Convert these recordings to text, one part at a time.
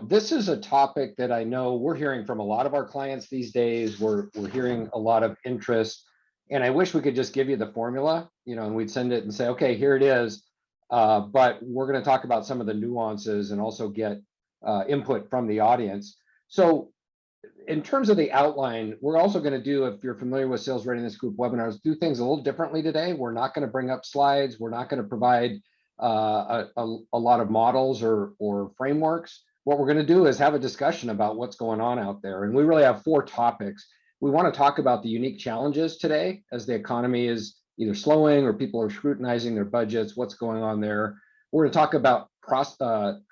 This is a topic that I know we're hearing from a lot of our clients these days. We're hearing a lot of interest, and I wish we could just give you the formula, and we'd send it and say, okay, here it is. But we're going to talk about some of the nuances and also get input from the audience. So in terms of the outline, we're also going to do, if you're familiar with Sales Readiness Group webinars, do things a little differently today. We're not going to bring up slides. We're not going to provide a lot of models or frameworks. What we're going to do is have a discussion about what's going on out there. And we really have 4 topics. We want to talk about the unique challenges today as the economy is either slowing or people are scrutinizing their budgets, what's going on there. We're going to talk about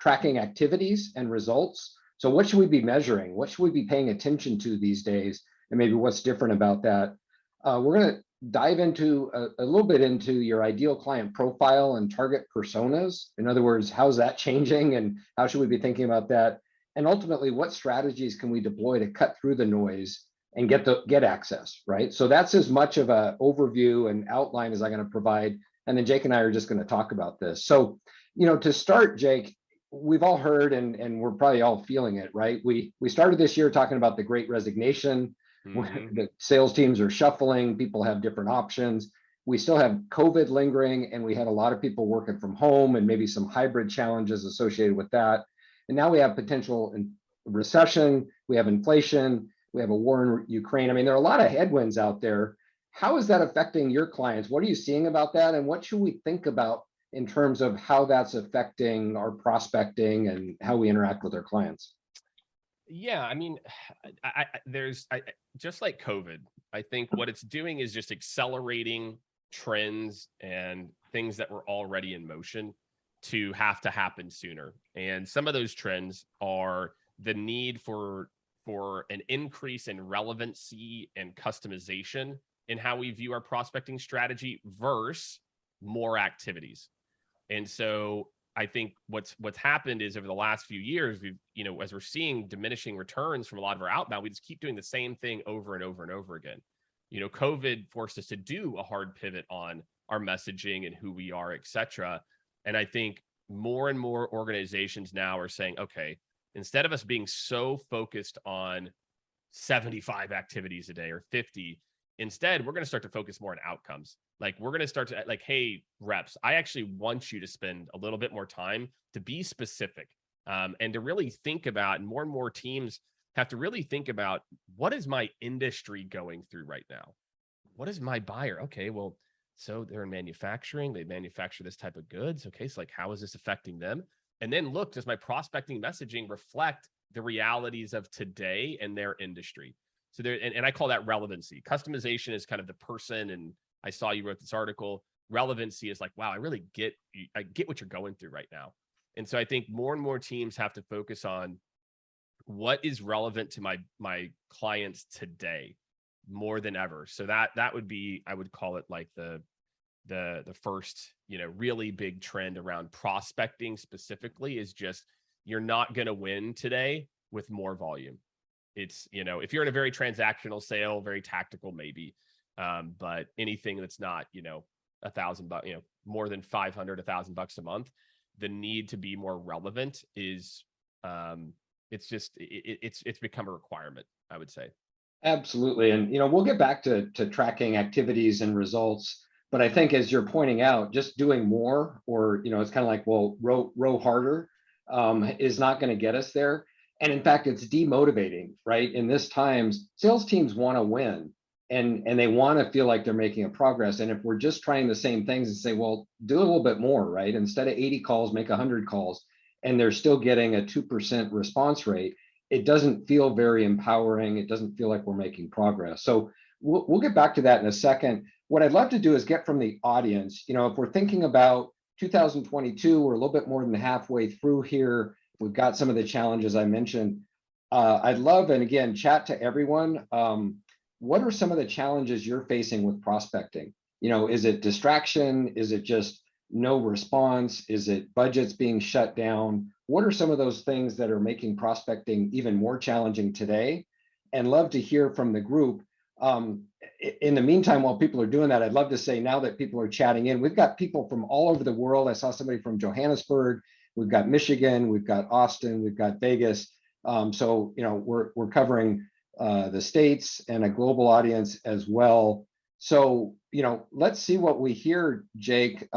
tracking activities and results. So what should we be measuring? What should we be paying attention to these days? And maybe what's different about that? We're going to dive into a little bit into your ideal client profile and target personas. In other words, how's that changing and how should we be thinking about that? And ultimately, what strategies can we deploy to cut through the noise and get access, right? So that's as much of an overview and outline as I'm going to provide. And then Jake and I are just going to talk about this. So, to start, Jake, we've all heard and we're probably all feeling it, right? We started this year talking about the Great Resignation. Mm-hmm. The sales teams are shuffling, people have different options. We still have COVID lingering, and we had a lot of people working from home and maybe some hybrid challenges associated with that. And now we have potential recession, we have inflation, we have a war in Ukraine. I mean, there are a lot of headwinds out there. How is that affecting your clients? What are you seeing about that? And what should we think about in terms of how that's affecting our prospecting and how we interact with our clients? Yeah, I mean, there's just like COVID, I think what it's doing is just accelerating trends and things that were already in motion to have to happen sooner. And some of those trends are the need for an increase in relevancy and customization in how we view our prospecting strategy versus more activities. And so I think what's happened is over the last few years, we've, as we're seeing diminishing returns from a lot of our outbound, we just keep doing the same thing over and over and over again. COVID forced us to do a hard pivot on our messaging and who we are, et cetera. And I think more and more organizations now are saying, okay, instead of us being so focused on 75 activities a day or 50, instead, we're going to start to focus more on outcomes. Like we're going to start to hey, reps, I actually want you to spend a little bit more time to be specific and to really think about, and more teams have to really think about, what is my industry going through right now? What is my buyer? Okay, well, so they're in manufacturing, they manufacture this type of goods. Okay, so how is this affecting them? And then look, does my prospecting messaging reflect the realities of today and their industry? So there, and I call that relevancy. Customization is kind of the person, and I saw you wrote this article. Relevancy is like, wow, I get what you're going through right now. And so I think more and more teams have to focus on what is relevant to my clients today more than ever. So that would be, I would call it like the first, really big trend around prospecting specifically is just, you're not going to win today with more volume. It's, if you're in a very transactional sale, very tactical, maybe, but anything that's not, $1,000, more than 500, $1,000 a month, the need to be more relevant is, it's become a requirement, I would say. Absolutely. And, we'll get back to tracking activities and results, but I think as you're pointing out, just doing more, or, it's kind of like, well, row harder, is not going to get us there. And in fact, it's demotivating, right? In this times, sales teams want to win and they want to feel like they're making a progress. And if we're just trying the same things and say, well, do a little bit more, right? Instead of 80 calls, make 100 calls, and they're still getting a 2% response rate, it doesn't feel very empowering. It doesn't feel like we're making progress. So we'll get back to that in a second. What I'd love to do is get from the audience, if we're thinking about 2022, we're a little bit more than halfway through here. We've got some of the challenges I mentioned. I'd love, and again, chat to everyone. What are some of the challenges you're facing with prospecting? Is it distraction? Is it just no response? Is it budgets being shut down? What are some of those things that are making prospecting even more challenging today? And love to hear from the group. In the meantime, while people are doing that, I'd love to say, now that people are chatting in, we've got people from all over the world. I saw somebody from Johannesburg. we've got Michigan, we've got Austin, we've got Vegas. So, we're covering the states and a global audience as well. So, let's see what we hear, Jake.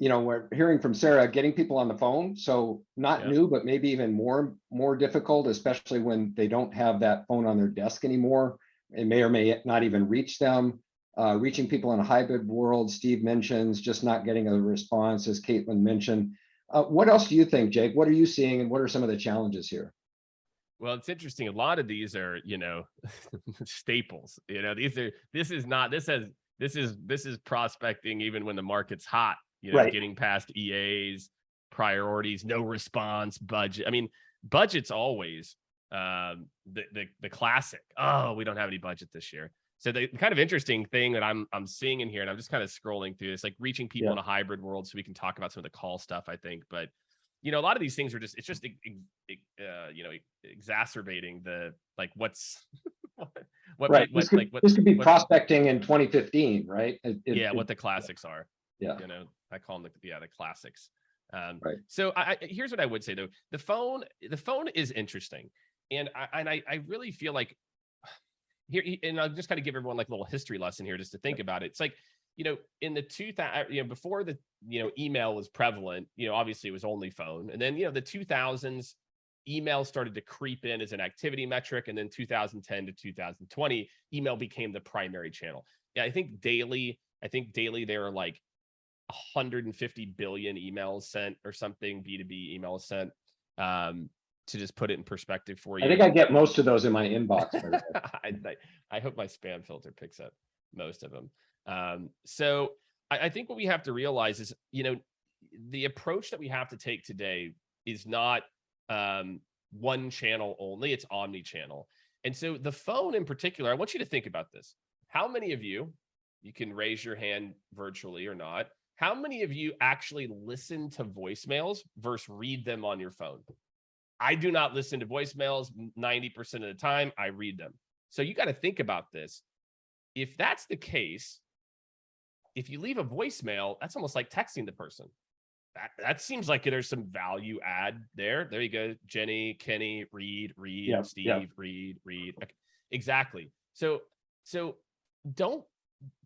We're hearing from Sarah, getting people on the phone. So not new, but maybe even more difficult, especially when they don't have that phone on their desk anymore. It may or may not even reach them. Reaching people in a hybrid world, Steve mentions, just not getting a response, as Caitlin mentioned. What else do you think, Jake? What are you seeing, and what are some of the challenges here? Well, it's interesting. A lot of these are, staples. This is prospecting even when the market's hot. Right. Getting past EAs, priorities, no response, budget. I mean, budget's always the classic. Oh, we don't have any budget this year. So the kind of interesting thing that I'm seeing in here, and I'm just kind of scrolling through this, like reaching people in a hybrid world, so we can talk about some of the call stuff, I think. But a lot of these things are just exacerbating the what's right. This could be prospecting in 2015, right? What the classics are. Yeah. I call them the classics. Right. So here's what I would say though. The phone is interesting. And I really feel like here, and I'll just kind of give everyone like a little history lesson here just to think about it. It's like, in the 2000, before the, email was prevalent, obviously it was only phone. And then, the 2000s, email started to creep in as an activity metric. And then 2010 to 2020, email became the primary channel. Yeah, I think daily there are like 150 billion emails sent or something, B2B emails sent, to just put it in perspective for you. I think I get most of those in my inbox. I hope my spam filter picks up most of them. So I think what we have to realize is, the approach that we have to take today is not one channel only, it's omni-channel. And so the phone in particular, I want you to think about this. How many of you can raise your hand virtually or not, how many of you actually listen to voicemails versus read them on your phone? I do not listen to voicemails 90% of the time. I read them. So you got to think about this. If that's the case, if you leave a voicemail, that's almost like texting the person. That seems like there's some value add there. There you go. Jenny, Kenny, read, Steve, read. Okay. Exactly. So don't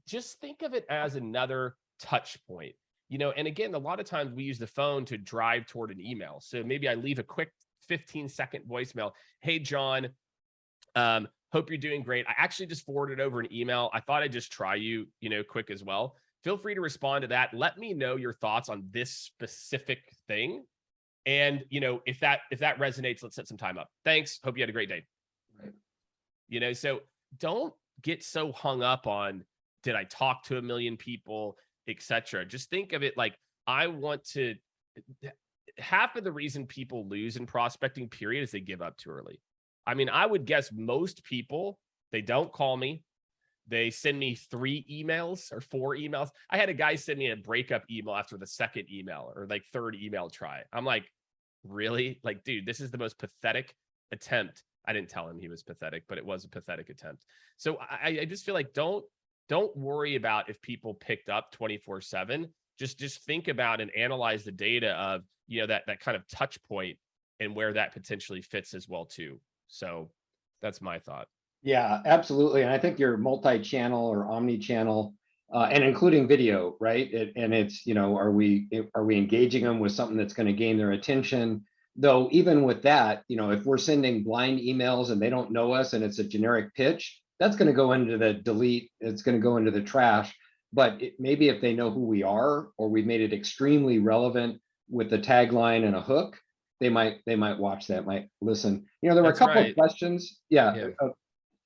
just think of it as another touch point, and again, a lot of times we use the phone to drive toward an email. So maybe I leave a quick 15-second voicemail. Hey, John, hope you're doing great. I actually just forwarded over an email. I thought I'd just try you, quick as well. Feel free to respond to that. Let me know your thoughts on this specific thing. And, if that resonates, let's set some time up. Thanks. Hope you had a great day. Right. So don't get so hung up on, did I talk to a million people, etc. Just think of it like, half of the reason people lose in prospecting period is they give up too early. I mean, I would guess most people, they don't call me. They send me 3 emails or 4 emails. I had a guy send me a breakup email after the second email or like third email try. I'm like, really? Like, dude, this is the most pathetic attempt. I didn't tell him he was pathetic, but it was a pathetic attempt. So I just feel like don't worry about if people picked up 24/7. Just think about and analyze the data of, that kind of touch point and where that potentially fits as well too. So that's my thought. Yeah, absolutely. And I think you're multi-channel or omni-channel, and including video, right? And it's, are we engaging them with something that's going to gain their attention? Though even with that, if we're sending blind emails and they don't know us and it's a generic pitch, that's going to go into the delete. It's going to go into the trash. But maybe if they know who we are, or we've made it extremely relevant with the tagline and a hook, they might watch that, might listen. There were a couple of questions. Yeah.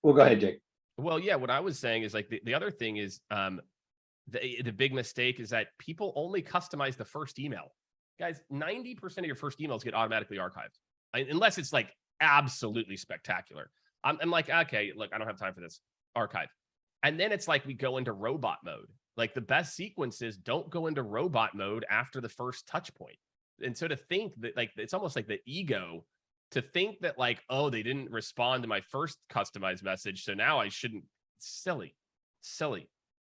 Well, go ahead, Jake. Well, yeah, what I was saying is like the other thing is the big mistake is that people only customize the first email. Guys, 90% of your first emails get automatically archived, unless it's like absolutely spectacular. I'm like, okay, look, I don't have time for this. Archive. And then it's like we go into robot mode. Like the best sequences don't go into robot mode after the first touch point. And so to think that like, it's almost like the ego to think that like, oh, they didn't respond to my first customized message, so now I shouldn't. Silly.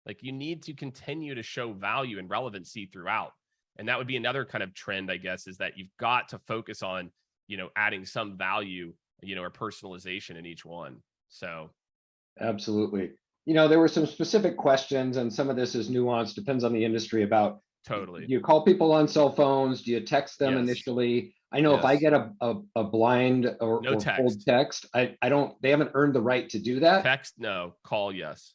Like you need to continue to show value and relevancy throughout. And that would be another kind of trend, I guess, is that you've got to focus on, adding some value, or personalization in each one. So. Absolutely. There were some specific questions, and some of this is nuanced, depends on the industry, about Totally. do you call people on cell phones? Do you text them Yes. initially? I know if I Yes. get a blind or No cold text. text, they haven't earned the right to do that. Text, no. Call, yes.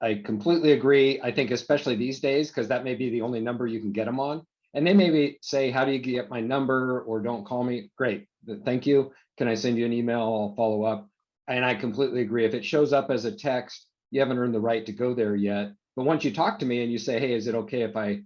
I completely agree. I think especially these days, because that may be the only number you can get them on. And they maybe say, how do you get my number, or don't call me? Great. Thank you. Can I send you an email? I'll follow up. And I completely agree. If it shows up as a text, you haven't earned the right to go there yet. But once you talk to me and you say, hey, is it okay if I,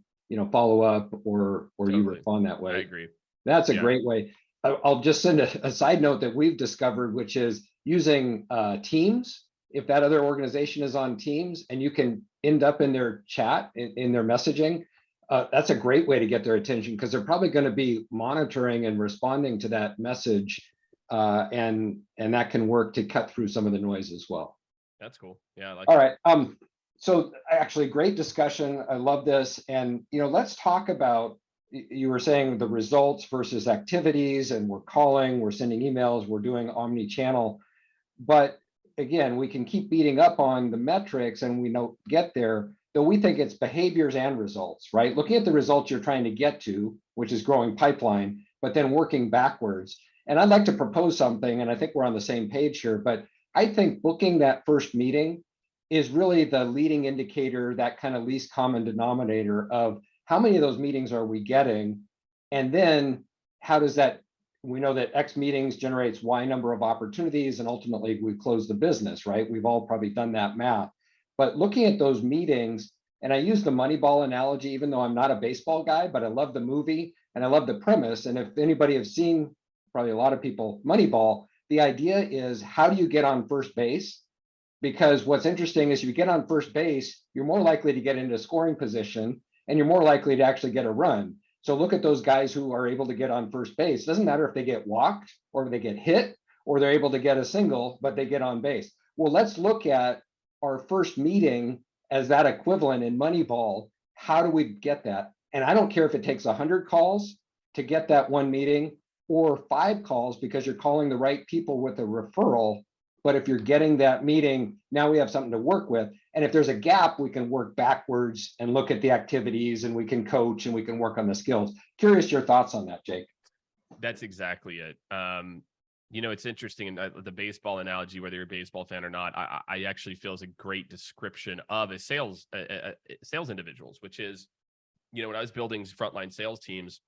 follow up, or Totally. you respond that way? I agree. That's a great way. I'll just send a side note that we've discovered, which is using Teams. If that other organization is on Teams and you can end up in their chat, in their messaging, that's a great way to get their attention, because they're probably going to be monitoring and responding to that message, and that can work to cut through some of the noise as well. That's cool. Yeah, I like All that. right. So actually, great discussion. I love this. And let's talk about, you were saying the results versus activities, and we're calling, we're sending emails, we're doing omni-channel. But again, we can keep beating up on the metrics and we don't get there, though we think it's behaviors and results, right? Looking at the results you're trying to get to, which is growing pipeline, but then working backwards. And I'd like to propose something, and I think we're on the same page here, but I think booking that first meeting is really the leading indicator, that kind of least common denominator of how many of those meetings are we getting? And then how does that, we know that X meetings generates Y number of opportunities, and ultimately we close the business, right? We've all probably done that math. But looking at those meetings, and I use the Moneyball analogy, even though I'm not a baseball guy, but I love the movie and I love the premise. And if anybody has seen, probably a lot of people, Moneyball, the idea is, how do you get on first base? Because what's interesting is, if you get on first base, you're more likely to get into scoring position, and you're more likely to actually get a run. So look at those guys who are able to get on first base. It doesn't matter if they get walked or they get hit, or they're able to get a single, but they get on base. Well, let's look at our first meeting as that equivalent in Moneyball. How do we get that? And I don't care if it takes 100 calls to get that one meeting, or 5 calls, because you're calling the right people with a referral. But if you're getting that meeting, now we have something to work with. And if there's a gap, we can work backwards and look at the activities, and we can coach, and we can work on the skills. Curious your thoughts on that, Jake. That's exactly it. It's interesting in the baseball analogy, whether you're a baseball fan or not, I actually feel is a great description of a sales individuals, which is, when I was building frontline sales teams,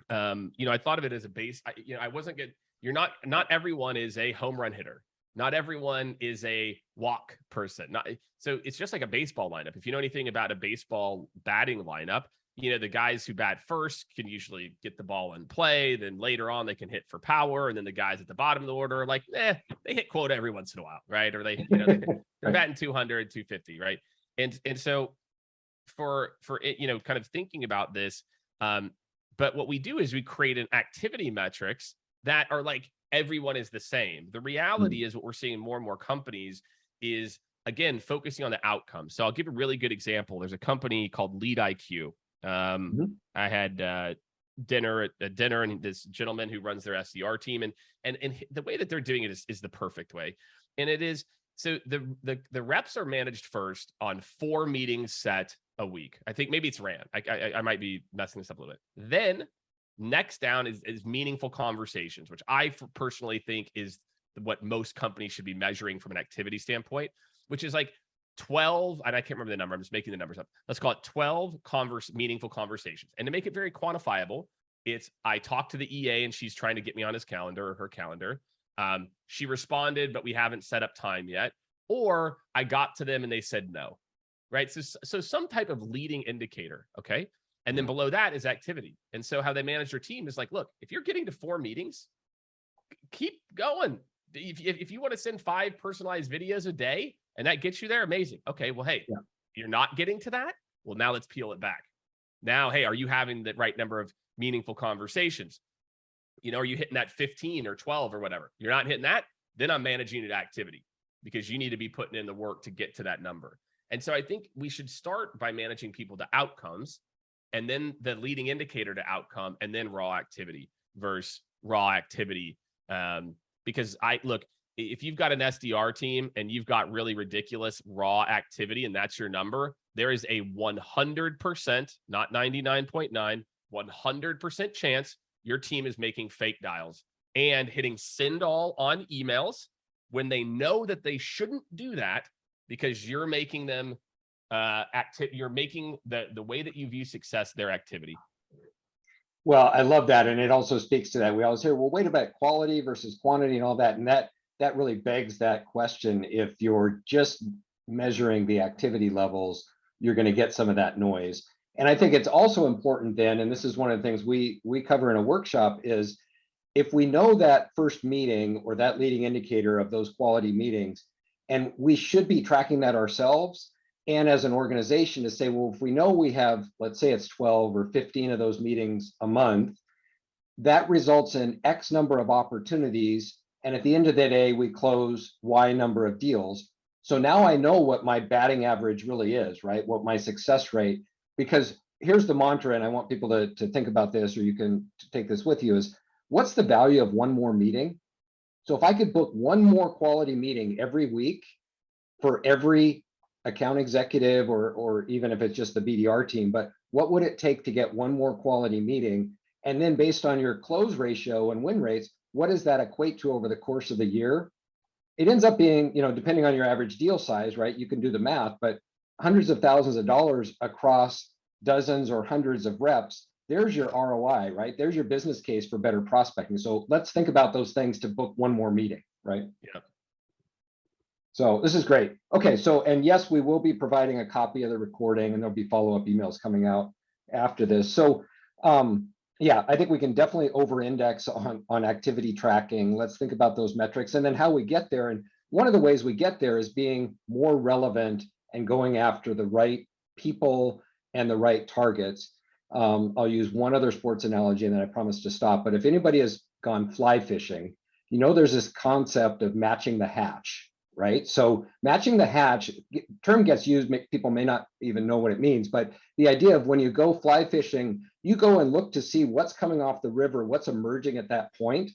I thought of it as a base. I wasn't good. Not everyone is a home run hitter. Not everyone is a walk person. So it's just like a baseball lineup. If you know anything about a baseball batting lineup, the guys who bat first can usually get the ball in play. Then later on, they can hit for power. And then the guys at the bottom of the order are like, they hit quota every once in a while, right? Or they're batting 200, 250, right? And so for it, kind of thinking about this, but what we do is we create an activity metrics that are like, everyone is the same. The reality is, what we're seeing in more and more companies is, again, focusing on the outcome. So I'll give a really good example. There's a company called Lead IQ. I had dinner, and this gentleman who runs their SDR team, and the way that they're doing it is the perfect way. And it is, so the reps are managed first on 4 meetings set a week. I think maybe it's ran. I might be messing this up a little bit. Then next down is meaningful conversations, which I personally think is what most companies should be measuring from an activity standpoint, which is like 12, and I can't remember the number, I'm just making the numbers up. Let's call it 12 meaningful conversations. And to make it very quantifiable, it's, I talked to the EA and she's trying to get me on his calendar or her calendar. She responded, but we haven't set up time yet. Or I got to them and they said no, right? So some type of leading indicator, okay? And then below that is activity. And so how they manage their team is like, look, if you're getting to 4 meetings, keep going. If you want to send 5 personalized videos a day and that gets you there, amazing. Okay, well, hey, you're not getting to that. Well, now let's peel it back. Now, hey, are you having the right number of meaningful conversations? Are you hitting that 15 or 12 or whatever? You're not hitting that, then I'm managing it activity, because you need to be putting in the work to get to that number. And so I think we should start by managing people to outcomes. and then the leading indicator to outcome, and then raw activity versus raw activity. Because look, if you've got an SDR team and you've got really ridiculous raw activity and that's your number, there is a 100%, not 99.9, 100% chance your team is making fake dials and hitting send all on emails when they know that they shouldn't do that, because you're making them you're making the way that you view success their activity. Well, I love that. And it also speaks to that. We always hear, well, wait about quality versus quantity and all that. And that really begs that question. If you're just measuring the activity levels, you're going to get some of that noise. And I think it's also important then, and this is one of the things we cover in a workshop, is if we know that first meeting or that leading indicator of those quality meetings, and we should be tracking that ourselves, and as an organization to say, well, if we know we have, let's say it's 12 or 15 of those meetings a month, that results in X number of opportunities. And at the end of the day, we close Y number of deals. So now I know what my batting average really is, right? What my success rate, because here's the mantra, and I want people to think about this, or you can take this with you, is what's the value of one more meeting? So if I could book one more quality meeting every week for every account executive, or even if it's just the BDR team, but what would it take to get one more quality meeting? And then based on your close ratio and win rates, what does that equate to over the course of the year? It ends up being, depending on your average deal size, right? You can do the math, but hundreds of thousands of dollars across dozens or hundreds of reps, there's your ROI, right? There's your business case for better prospecting. So let's think about those things to book one more meeting, right? Yeah. So this is great. Okay, so, and yes, we will be providing a copy of the recording, and there'll be follow-up emails coming out after this. So yeah, I think we can definitely over-index on activity tracking. Let's think about those metrics and then how we get there. And one of the ways we get there is being more relevant and going after the right people and the right targets. I'll use one other sports analogy and then I promise to stop. But if anybody has gone fly fishing, there's this concept of matching the hatch. Right? So matching the hatch term gets used, people may not even know what it means, but the idea of when you go fly fishing, you go and look to see what's coming off the river, what's emerging at that point.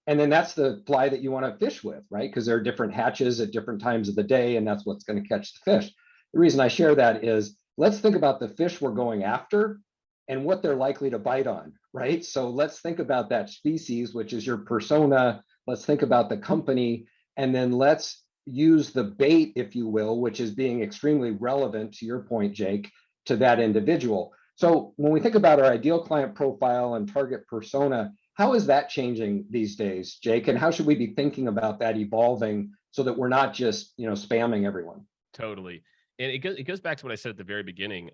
And then that's the fly that you want to fish with, right? Because there are different hatches at different times of the day, and that's what's going to catch the fish. The reason I share that is let's think about the fish we're going after and what they're likely to bite on, right? So let's think about that species, which is your persona. Let's think about the company, and then let's use the bait, if you will, which is being extremely relevant to your point, Jake, to that individual. So when we think about our ideal client profile and target persona, how is that changing these days, Jake? And how should we be thinking about that evolving so that we're not just, spamming everyone? Totally. And it goes back to what I said at the very beginning.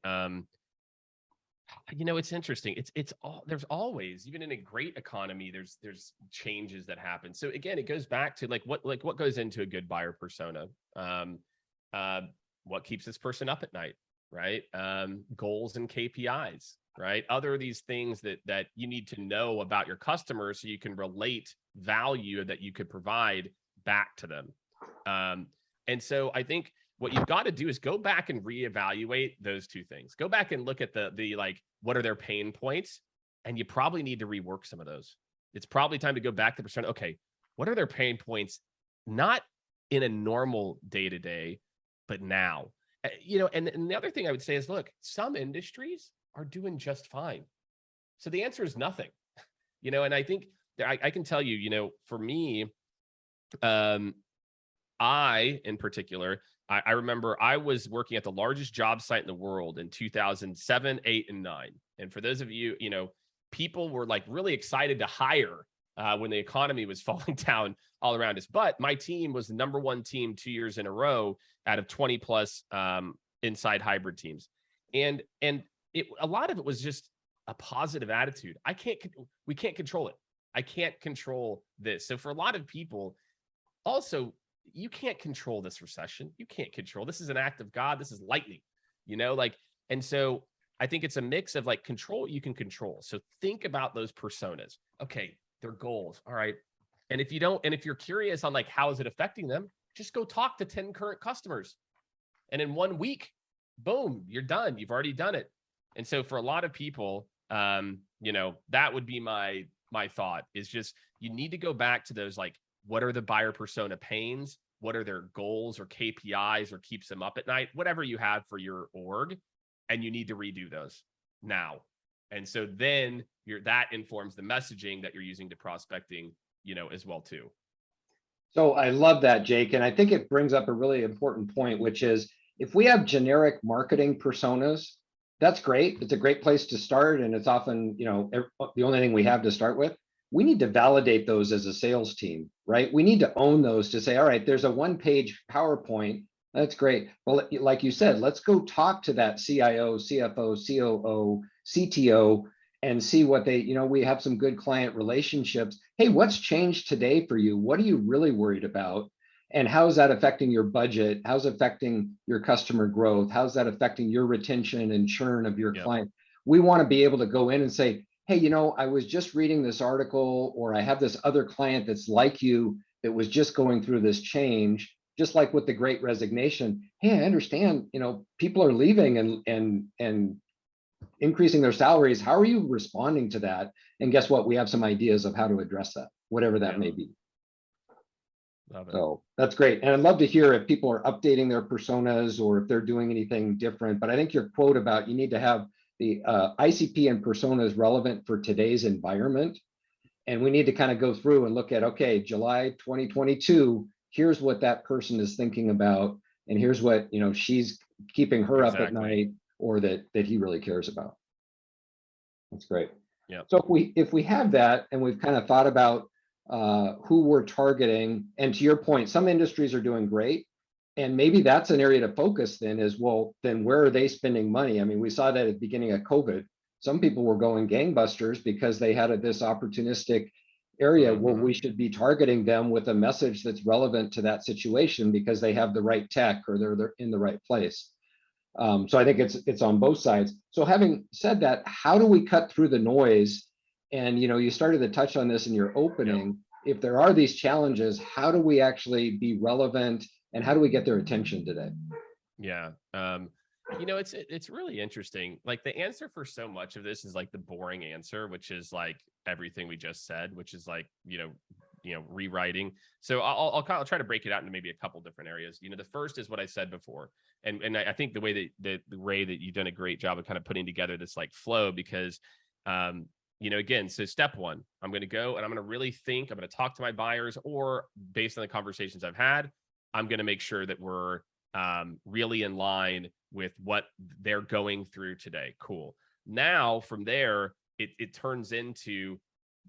It's interesting. There's always, even in a great economy, there's changes that happen. So again, it goes back to what goes into a good buyer persona. What keeps this person up at night, right? Goals and KPIs, right? Other of these things that you need to know about your customers so you can relate value that you could provide back to them. And so I think what you've got to do is go back and reevaluate those two things. Go back and look at the what are their pain points? And you probably need to rework some of those. It's probably time to go back to persona. Okay, what are their pain points? Not in a normal day-to-day, but now. And the other thing I would say is, look, some industries are doing just fine. So the answer is nothing. And I think I can tell you, for me, I, in particular, I remember I was working at the largest job site in the world in 2007, 8, and 9. And for those of you, people were really excited to hire when the economy was falling down all around us. But my team was the #1 team 2 years in a row out of 20 plus inside hybrid teams. And a lot of it was just a positive attitude. We can't control it. I can't control this. So for a lot of people, also, you can't control this recession. You can't control. This is an act of God. This is lightning, and so I think it's a mix of control what you can control. So think about those personas. Okay, their goals. All right. And if you're curious on how is it affecting them, just go talk to 10 current customers. And in 1 week, boom, you're done. You've already done it. And so for a lot of people, you know, that would be my thought, is just, you need to go back to those, like, what are the buyer persona pains? What are their goals or KPIs or keeps them up at night? Whatever you have for your org, and you need to redo those now. And so then that informs the messaging that you're using to prospecting, you know, as well too. So I love that, Jake. And I think it brings up a really important point, which is if we have generic marketing personas, that's great. It's a great place to start. And it's often, you know, the only thing we have to start with. We need to validate those as a sales team, right? We need to own those to say, all right, there's a one-page PowerPoint. That's great. Well, like you said, let's go talk to that CIO, CFO, COO, CTO, and see what they, you know, we have some good client relationships. Hey, what's changed today for you? What are you really worried about? And how is that affecting your budget? How's it affecting your customer growth? How's that affecting your retention and churn of your client? We want to be able to go in and say, hey, you know, I was just reading this article, or I have this other client that's like you that was just going through this change, just like with the Great Resignation. Hey, I understand, you know, people are leaving and increasing their salaries. How are you responding to that? And guess what? We have some ideas of how to address that, whatever that may be. Love it. So that's great. And I'd love to hear if people are updating their personas or if they're doing anything different. But I think your quote about you need to have the ICP and personas relevant for today's environment. And we need to kind of go through and look at, okay, July 2022, here's what that person is thinking about. And here's what, you know, she's keeping her up at night, or that he really cares about. That's great. Yeah. So if we have that, and we've kind of thought about who we're targeting, and to your point, some industries are doing great, and maybe that's an area to focus then, is, well, then where are they spending money? I mean, we saw that at the beginning of COVID. Some people were going gangbusters because they had this opportunistic area. Well, we should be targeting them with a message that's relevant to that situation because they have the right tech, or they're in the right place. So I think it's on both sides. So having said that, how do we cut through the noise? And, you know, you started to touch on this in your opening. If there are these challenges, how do we actually be relevant, and how do we get their attention today? Yeah. You know, it's really interesting. Like, the answer for so much of this is like the boring answer, which is like everything we just said, which is like, you know, rewriting. So I'll try to break it out into maybe a couple different areas. You know, the first is what I said before. And I think the way that the Ray, that you've done a great job of kind of putting together this like flow, because, you know, again, so step one, I'm going to go and I'm going to really think, I'm going to talk to my buyers, or based on the conversations I've had, I'm going to make sure that we're really in line with what they're going through today. Cool. Now from there, it turns into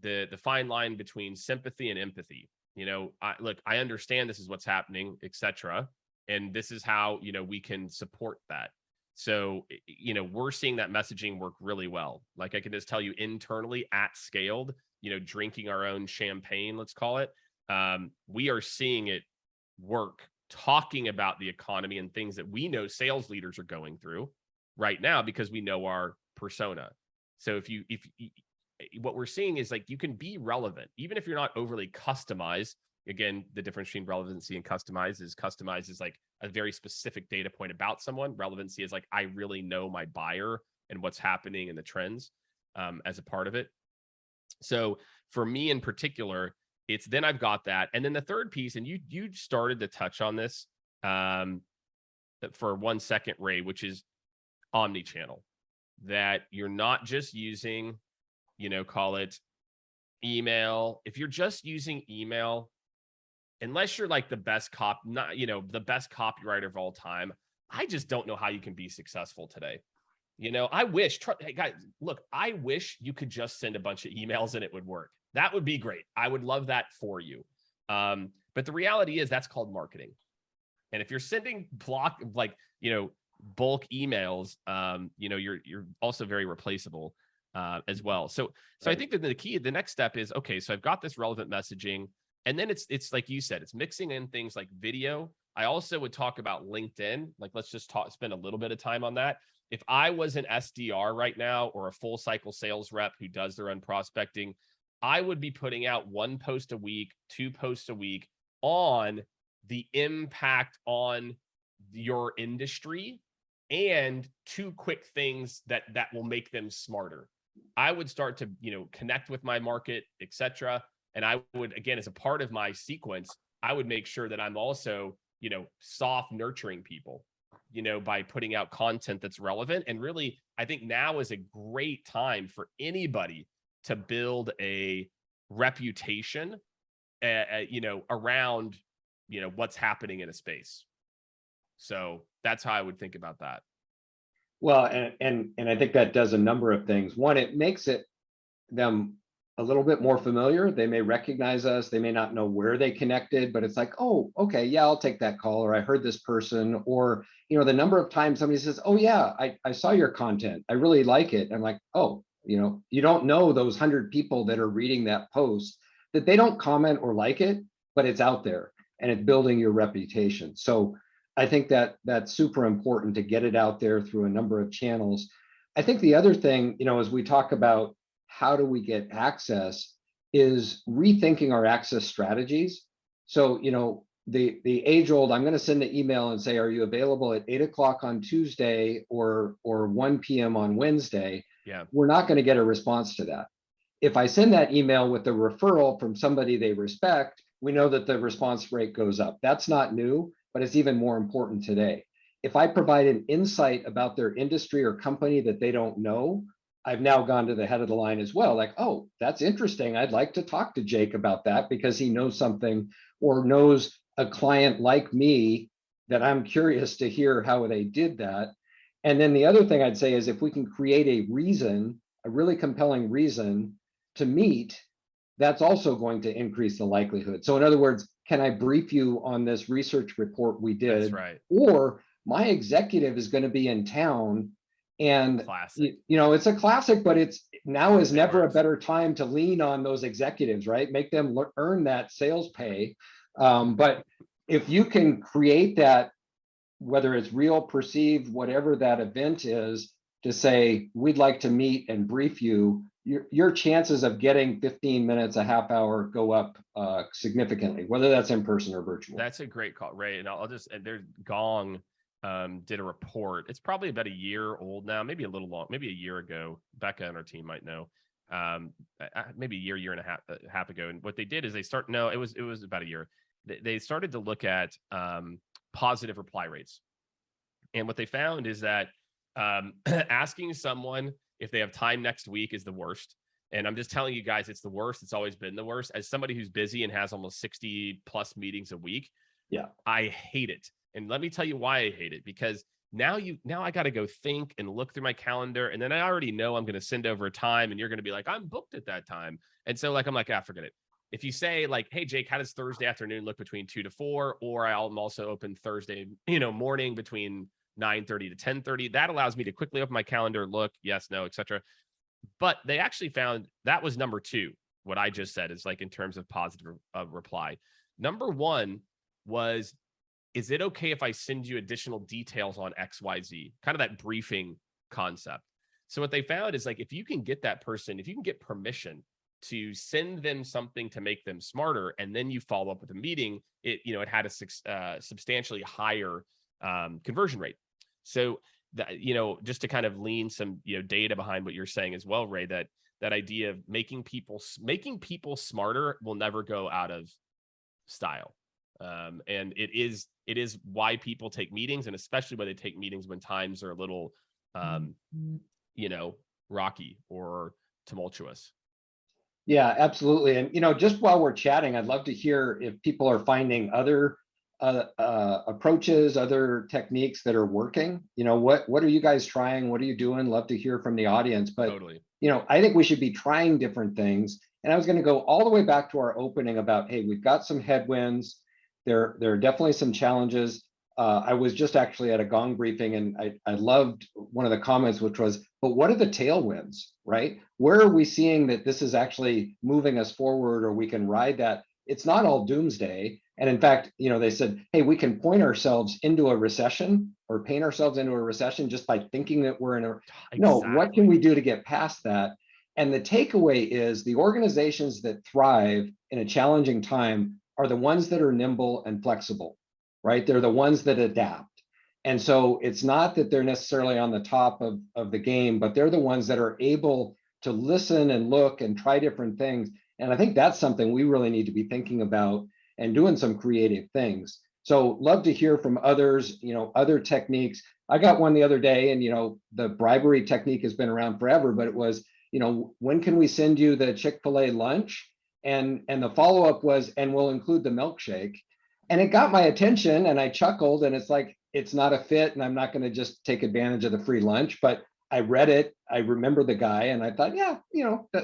the fine line between sympathy and empathy. You know, I understand this is what's happening, etc. And this is how, you know, we can support that. So, you know, we're seeing that messaging work really well. Like, I can just tell you internally at Skaled, you know, drinking our own champagne, let's call it. We are seeing it work, talking about the economy and things that we know sales leaders are going through right now, because we know our persona. So if what we're seeing is, like, you can be relevant, even if you're not overly customized. Again, the difference between relevancy and customized is like a very specific data point about someone. Relevancy is like, I really know my buyer and what's happening and the trends as a part of it. So for me in particular, it's then I've got that. And then the third piece, and you started to touch on this for 1 second, Ray, which is omni-channel. That you're not just using, you know, call it email. If you're just using email, unless you're like the best the best copywriter of all time, I just don't know how you can be successful today. You know, I wish, hey guys, look, I wish you could just send a bunch of emails and it would work. That would be great. I would love that for you. But the reality is that's called marketing. And if you're sending bulk emails, you know, you're also very replaceable as well. So I think that the next step is, okay, so I've got this relevant messaging. And then it's like you said, it's mixing in things like video. I also would talk about LinkedIn. Like, let's just spend a little bit of time on that. If I was an SDR right now, or a full cycle sales rep who does their own prospecting, I would be putting out 1 post a week, 2 posts a week on the impact on your industry and 2 quick things that will make them smarter. I would start to, connect with my market, etc. And I would, again, as a part of my sequence, I would make sure that I'm also, soft nurturing people, by putting out content that's relevant. And really, I think now is a great time for anybody to build a reputation, around, what's happening in a space. So that's how I would think about that. Well, and I think that does a number of things. One, it makes them a little bit more familiar. They may recognize us. They may not know where they connected, but it's like, oh, okay, yeah, I'll take that call, or I heard this person, or, the number of times somebody says, oh yeah, I saw your content. I really like it. I'm like, oh, you don't know those 100 people that are reading that post, that they don't comment or like it, but it's out there and it's building your reputation. So I think that that's super important to get it out there through a number of channels. I think the other thing, as we talk about how do we get access, is rethinking our access strategies. So, the age old, I'm going to send an email and say, are you available at 8 o'clock on Tuesday or 1 p.m. on Wednesday? Yeah. We're not going to get a response to that. If I send that email with a referral from somebody they respect, we know that the response rate goes up. That's not new, but it's even more important today. If I provide an insight about their industry or company that they don't know, I've now gone to the head of the line as well. Like, oh, that's interesting. I'd like to talk to Jake about that because he knows something or knows a client like me that I'm curious to hear how they did that. And then the other thing I'd say is if we can create a reason, a really compelling reason to meet, that's also going to increase the likelihood. So in other words, can I brief you on this research report we did? That's right. Or my executive is going to be in town, and Classic. it's a classic, but it's now is never a better time to lean on those executives, right? Make them earn that sales pay. But if you can create that, whether it's real, perceived, whatever that event is, to say, we'd like to meet and brief you, your chances of getting 15 minutes, a half hour go up significantly, whether that's in person or virtual. That's a great call, Ray. And there's Gong did a report. It's probably about a year old now, maybe a little long, maybe a year ago. Becca and our team might know. Maybe a year and a half ago. And what they did is it was about a year. They started to look at positive reply rates. And what they found is that asking someone if they have time next week is the worst. And I'm just telling you guys, it's the worst. It's always been the worst. As somebody who's busy and has almost 60 plus meetings a week, yeah, I hate it. And let me tell you why I hate it, because now I got to go think and look through my calendar. And then I already know I'm going to send over a time and you're going to be like, I'm booked at that time. And so I'm like, forget it. If you say like, hey, Jake, how does Thursday afternoon look between 2 to 4? Or I'm also open Thursday, morning between 9:30 to 10:30. That allows me to quickly open my calendar, look, yes, no, etc. But they actually found that was number 2. What I just said is like in terms of positive reply. Number 1 was, is it okay if I send you additional details on XYZ? Kind of that briefing concept. So what they found is like, if you can get that person, if you can get permission to send them something to make them smarter, and then you follow up with a meeting, it had a substantially higher conversion rate. So that, just to kind of lean some, data behind what you're saying as well, Ray, that idea of making people smarter will never go out of style. And it is why people take meetings, and especially why they take meetings when times are a little, rocky or tumultuous. Yeah, absolutely. And, just while we're chatting, I'd love to hear if people are finding other approaches, other techniques that are working. What are you guys trying? What are you doing? Love to hear from the audience. But, Totally. I think we should be trying different things. And I was going to go all the way back to our opening about, hey, we've got some headwinds. There are definitely some challenges. I was just actually at a Gong briefing, and I loved one of the comments, which was, but what are the tailwinds, right? Where are we seeing that this is actually moving us forward, or we can ride that? It's not all doomsday. And in fact, they said, hey, we can point ourselves into a recession or paint ourselves into a recession just by thinking that we're in a, no, what can we do to get past that? And the takeaway is the organizations that thrive in a challenging time are the ones that are nimble and flexible, right? They're the ones that adapt. And so it's not that they're necessarily on the top of the game, but they're the ones that are able to listen and look and try different things. And I think that's something we really need to be thinking about and doing some creative things. So love to hear from others, other techniques. I got one the other day, and the bribery technique has been around forever, but it was, when can we send you the Chick-fil-A lunch? And the follow-up was, and we'll include the milkshake. And it got my attention, and I chuckled, and it's like, it's not a fit, and I'm not going to just take advantage of the free lunch. But I read it, I remember the guy, and I thought, yeah,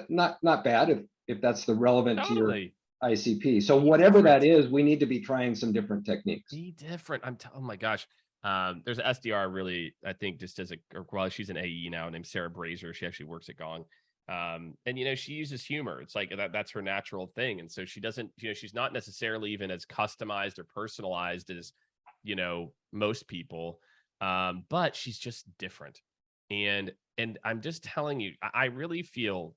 not bad if that's the relevant to your Totally. ICP. So Be whatever that different. is, we need to be trying some different techniques. Be different. Oh my gosh. There's an SDR really, I think just as well, she's an AE now named Sarah Brazier. She actually works at Gong. And she uses humor. It's like that's her natural thing. And so she doesn't, she's not necessarily even as customized or personalized as, most people. But she's just different. And I'm just telling you, I really feel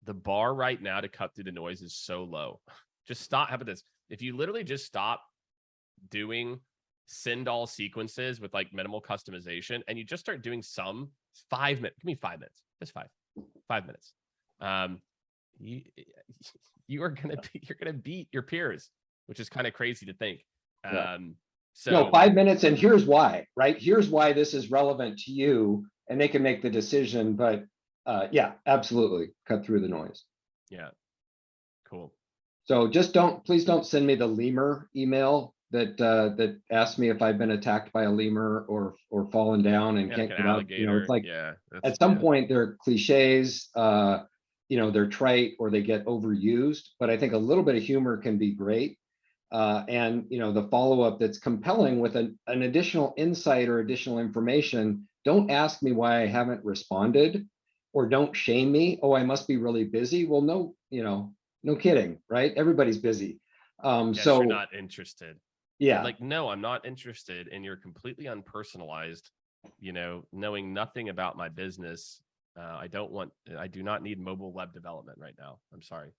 the bar right now to cut through the noise is so low. Just stop. How about this? If you literally just stop doing send all sequences with like minimal customization, and you just start doing some 5 minutes, give me 5 minutes, just 5 minutes. You're gonna beat your peers, which is kind of crazy to think. Yeah. So No, 5 minutes, and here's why, right? Here's why this is relevant to you, and they can make the decision. But yeah, absolutely, cut through the noise. yeah, cool. So please don't send me the lemur email that asks me if I've been attacked by a lemur or fallen down and can't Like get an up. alligator. It's like Yeah, at some point they're cliches, they're trite or they get overused. But I think a little bit of humor can be great. And the follow-up that's compelling with an additional insight or additional information. Don't ask me why I haven't responded, or don't shame me. Oh, I must be really busy. Well, no, no kidding, right? Everybody's busy. Yes, you're So not interested. yeah, Like, no, I'm not interested. And you're completely unpersonalized, knowing nothing about my business. I do not need mobile web development right now. I'm sorry.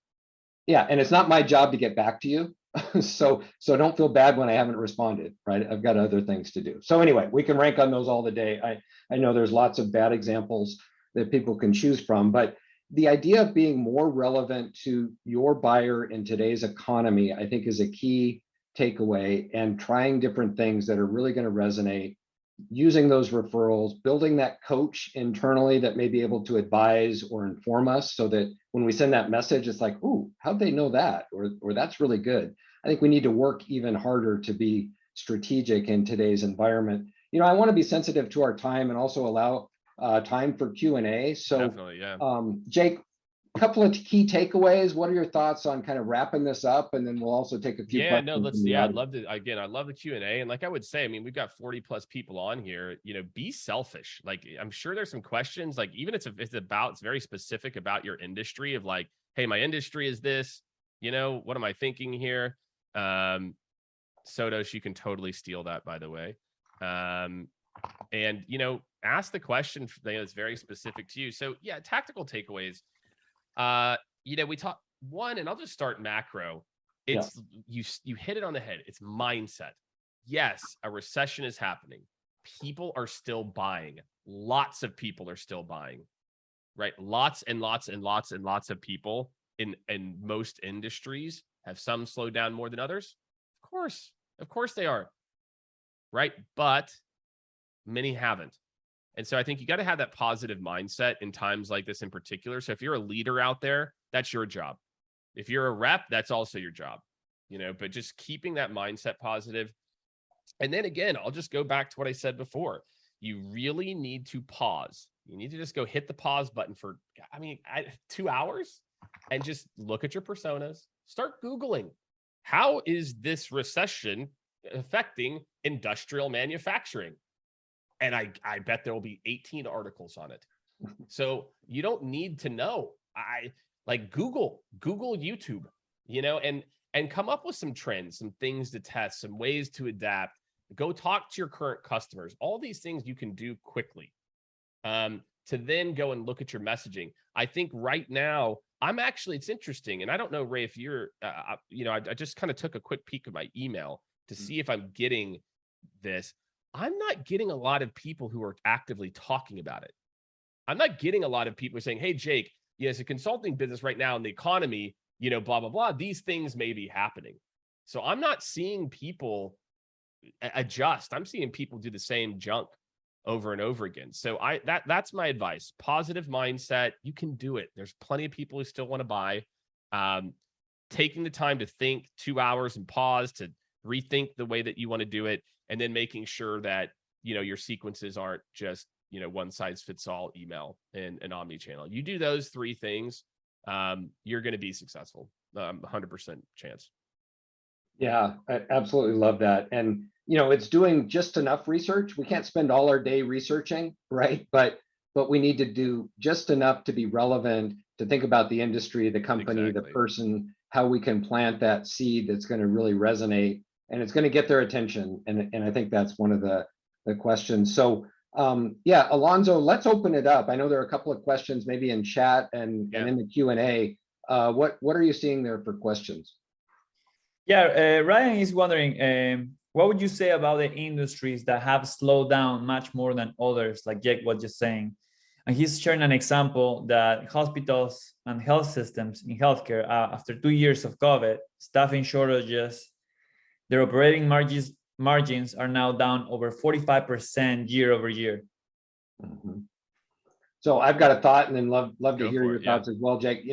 yeah, and it's not my job to get back to you. so don't feel bad when I haven't responded, right? I've got other things to do. So anyway, we can rank on those all the day. I know there's lots of bad examples that people can choose from, but the idea of being more relevant to your buyer in today's economy, I think, is a key takeaway, and trying different things that are really going to resonate, using those referrals, building that coach internally that may be able to advise or inform us, so that when we send that message, it's like, ooh, how'd they know that? Or that's really good. I think we need to work even harder to be strategic in today's environment. I want to be sensitive to our time and also allow time for Q&A. So Definitely, yeah. Jake, a couple of key takeaways. What are your thoughts on kind of wrapping this up? And then we'll also take a few questions. I'd love to, again, I love the Q&A. And like I would say, I mean, we've got 40 plus people on here, be selfish. Like, I'm sure there's some questions, like even it's very specific about your industry, of like, hey, my industry is this, what am I thinking here? Sodos, you can totally steal that, by the way. And ask the question that's very specific to you. So yeah, tactical takeaways. We talk one, and I'll just start macro. It's you hit it on the head. It's mindset. Yes, a recession is happening. People are still buying. Lots of people are still buying, right? Lots and lots and lots and lots of people in most industries. Have some slowed down more than others? Of course they are, right? But many haven't. And so I think you got to have that positive mindset in times like this in particular. So if you're a leader out there, that's your job. If you're a rep, that's also your job, but just keeping that mindset positive. And then again, I'll just go back to what I said before. You really need to pause. You need to just go hit the pause button for, 2 hours, and just look at your personas. Start Googling, how is this recession affecting industrial manufacturing? And I bet there will be 18 articles on it. So you don't need to know. I like Google YouTube, and come up with some trends, some things to test, some ways to adapt. Go talk to your current customers. All these things you can do quickly, to then go and look at your messaging. I think right now, it's interesting. And I don't know, Ray, if you're, I just kind of took a quick peek at my email to see if I'm getting this. I'm not getting a lot of people who are actively talking about it. I'm not getting a lot of people saying, hey, Jake, it's a consulting business right now in the economy, blah, blah, blah. These things may be happening. So I'm not seeing people adjust. I'm seeing people do the same junk over and over again. So that's my advice. Positive mindset. You can do it. There's plenty of people who still want to buy. Taking the time to think 2 hours and pause to rethink the way that you want to do it, and then making sure that your sequences aren't just one size fits all email and omni-channel. You do those 3 things, you're going to be successful. 100% chance. Yeah, I absolutely love that. And, it's doing just enough research. We can't spend all our day researching, right? But we need to do just enough to be relevant, to think about the industry, the company, the person, how we can plant that seed that's going to really resonate, and it's going to get their attention. And I think that's one of the questions. So, yeah, Alonso, let's open it up. I know there are a couple of questions maybe in chat and in the Q&A. What are you seeing there for questions? Yeah, Ryan is wondering, what would you say about the industries that have slowed down much more than others, like Jake was just saying? And he's sharing an example that hospitals and health systems in healthcare, after 2 years of COVID, staffing shortages, their operating margins are now down over 45% year over year. Mm-hmm. So I've got a thought, and then love to hear your thoughts as well, Jake.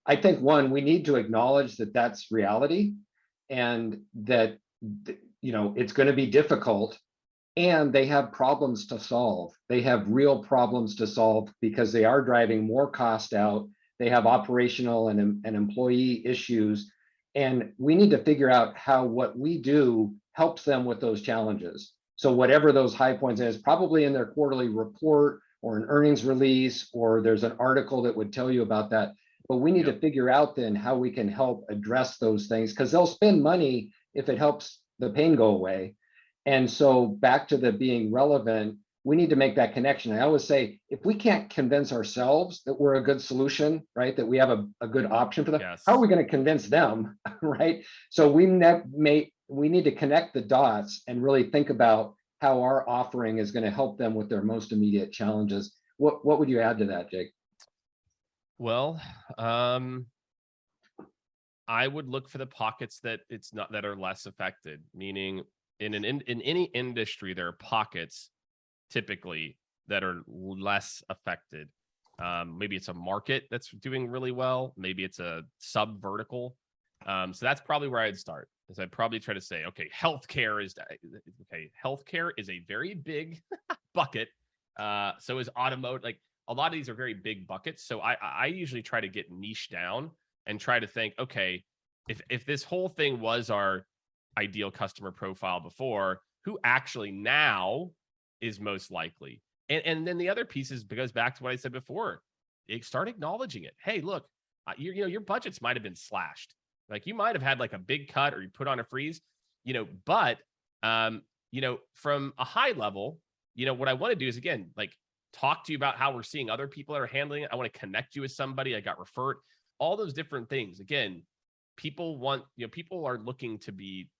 I think we need to acknowledge that that's reality, and that it's going to be difficult, and they have problems to solve. They have real problems to solve because they are driving more cost out. They have operational and employee issues, and we need to figure out how what we do helps them with those challenges. So whatever those high points is, probably in their quarterly report or an earnings release, or there's an article that would tell you about that. But we need to figure out then how we can help address those things, because they'll spend money if it helps the pain go away. And so back to the being relevant, we need to make that connection. I always say, if we can't convince ourselves that we're a good solution, right, that we have a good option for them, how are we going to convince them, right? So we need to connect the dots and really think about how our offering is going to help them with their most immediate challenges. What would you add to that, Jake? Well, I would look for the pockets that are less affected, meaning in any industry, there are pockets typically that are less affected. Maybe it's a market that's doing really well. Maybe it's a sub vertical. So that's probably where I'd start. Is I'd probably try to say, okay, healthcare is a very big bucket. So is automotive. Like, a lot of these are very big buckets. So I usually try to get niche down and try to think, okay, if this whole thing was our ideal customer profile before, who actually now is most likely? And then the other piece goes back to what I said before. Start acknowledging it. Hey, look, your budgets might have been slashed. Like, you might have had like a big cut, or you put on a freeze, but from a high level, what I want to do is, again, like, talk to you about how we're seeing other people that are handling it. I want to connect you with somebody. I got referred, all those different things. Again, people are looking to be,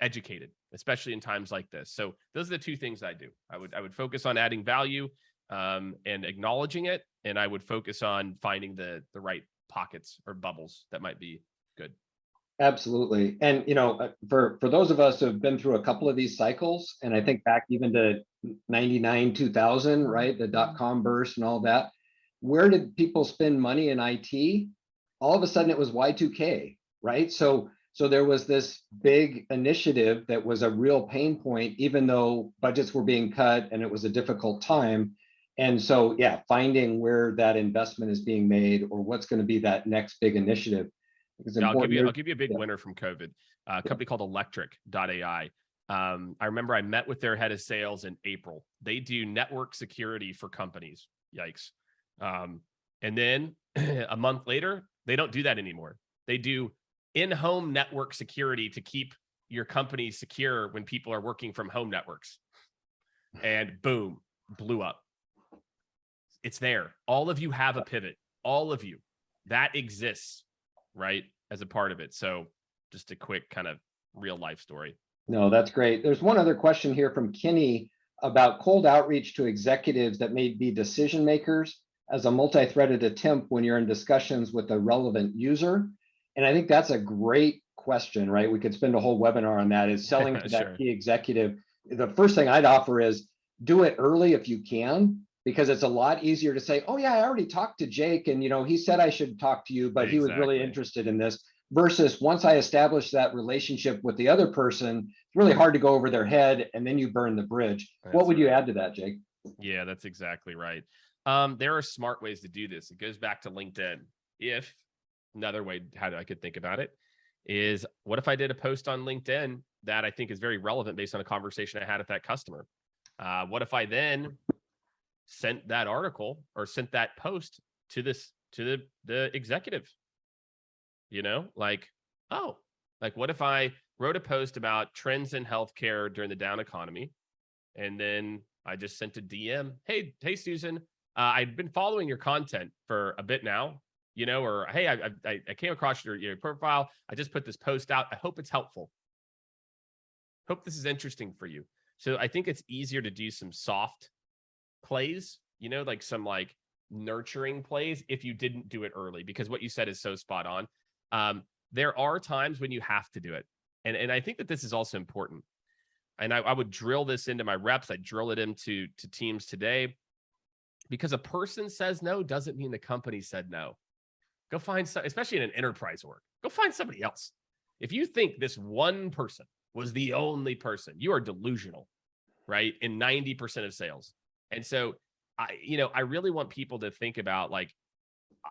educated, especially in times like this. So those are the 2 things I do. I would focus on adding value, and acknowledging it. And I would focus on finding the right pockets or bubbles that might be good. Absolutely. And, for those of us who have been through a couple of these cycles, and I think back even to 99, 2000, right? The .com burst and all that. Where did people spend money in IT? All of a sudden it was Y2K, right? So there was this big initiative that was a real pain point, even though budgets were being cut and it was a difficult time. And so, yeah, finding where that investment is being made, or what's going to be that next big initiative. I'll give you a big winner from COVID. A company called Electric.ai. I remember I met with their head of sales in April. They do network security for companies. Yikes. And then a month later, they don't do that anymore. They do in-home network security to keep your company secure when people are working from home networks. And boom, blew up. It's there. All of you have a pivot. All of you. That exists, right, as a part of it. So just a quick kind of real life story. No, that's great. There's one other question here from Kinney about cold outreach to executives that may be decision makers as a multi-threaded attempt when you're in discussions with a relevant user. And I think that's a great question, right? We could spend a whole webinar on that, is selling to that Sure. key executive. The first thing I'd offer is do it early if you can, because it's a lot easier to say, oh yeah, I already talked to Jake and he said I should talk to you, but he was really Exactly. interested in this. Versus once I establish that relationship with the other person, it's really hard to go over their head and then you burn the bridge. What That's would you right. add to that, Jake? Yeah, that's exactly right. There are smart ways to do this. It goes back to LinkedIn. If another way how I could think about it is, what if I did a post on LinkedIn that I think is very relevant based on a conversation I had with that customer? What if I then sent that article or sent that post to the executive? Like, what if I wrote a post about trends in healthcare during the down economy, and then I just sent a DM, hey Susan, I've been following your content for a bit now, or hey, I came across your profile. I just put this post out. I hope it's helpful. Hope this is interesting for you. So I think it's easier to do some soft plays, like some like nurturing plays if you didn't do it early, because what you said is so spot on. There are times when you have to do it. And I think that this is also important. And I would drill this into my reps. I drill it into teams today, because a person says no doesn't mean the company said no. Go find some, especially in an enterprise org, go find somebody else. If you think this one person was the only person, you are delusional, right? In 90% of sales. And so I really want people to think about, like,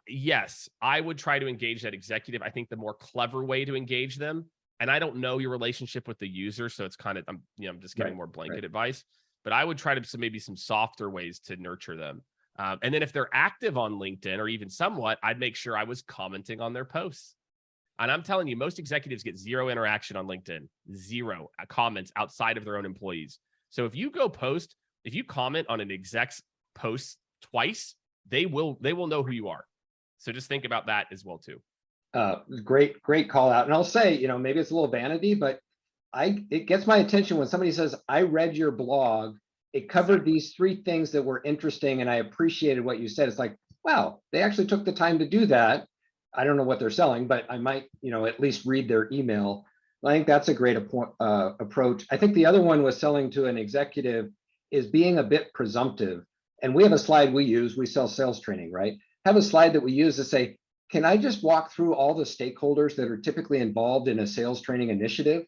yes, I would try to engage that executive. I think the more clever way to engage them, and I don't know your relationship with the user, so it's kind of, I'm just giving more blanket advice, but I would try to maybe some softer ways to nurture them. And then if they're active on LinkedIn or even somewhat, I'd make sure I was commenting on their posts. And I'm telling you, most executives get zero interaction on LinkedIn, zero comments outside of their own employees. So if you if you comment on an exec's post twice, they will know who you are. So just think about that as well too. Great call out. And I'll say, maybe it's a little vanity, but it gets my attention when somebody says, I read your blog. It covered these 3 things that were interesting, and I appreciated what you said. It's like, wow, they actually took the time to do that. I don't know what they're selling, but I might, at least read their email. I think that's a great approach. I think the other one was selling to an executive is being a bit presumptive. And we have a slide we use. We sell sales training, right? Have a slide that we use to say, can I just walk through all the stakeholders that are typically involved in a sales training initiative,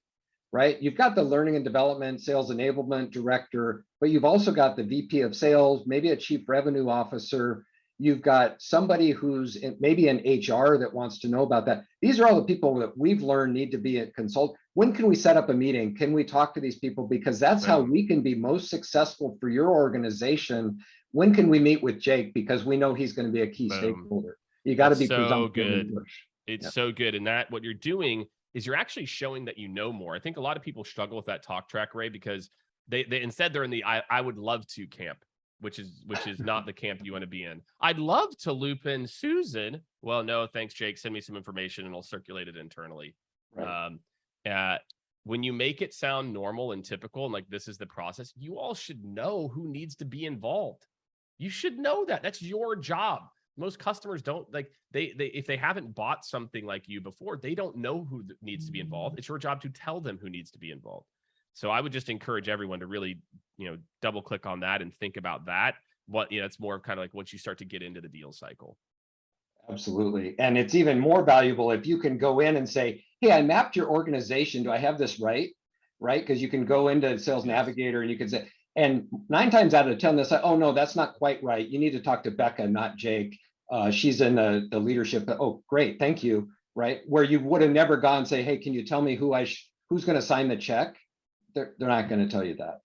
right? You've got the learning and development, sales enablement director, but you've also got the VP of sales, maybe a chief revenue officer. You've got somebody who's maybe in HR that wants to know about that. These are all the people that we've learned need to be a consultant. When can we set up a meeting? Can we talk to these people? Because that's how we can be most successful for your organization. When can we meet with Jake? Because we know he's going to be a key stakeholder. You got to be so good. and push. It's so good. And that what you're doing is you're actually showing that you know more. I think a lot of people struggle with that talk track, Ray, because they instead they're in the I would love to camp, which is not the camp you want to be in. I'd love to loop in Susan. Well, no, thanks, Jake. Send me some information and I'll circulate it internally. Right. When you make it sound normal and typical and like this is the process, you all should know who needs to be involved. You should know that. That's your job. Most customers don't, like, they if they haven't bought something like you before, they don't know who needs to be involved. It's your job to tell them who needs to be involved. So I would just encourage everyone to really, double click on that and think about that. It's more of kind of like once you start to get into the deal cycle. Absolutely. And it's even more valuable if you can go in and say, hey, I mapped your organization. Do I have this right? Right? Because you can go into Sales Navigator and you can say, and 9 times out of 10, they say, oh, no, that's not quite right. You need to talk to Becca, not Jake. She's in the leadership. Oh, great. Thank you. Right. Where you would have never gone and say, hey, can you tell me who's going to sign the check? They're not going to tell you that.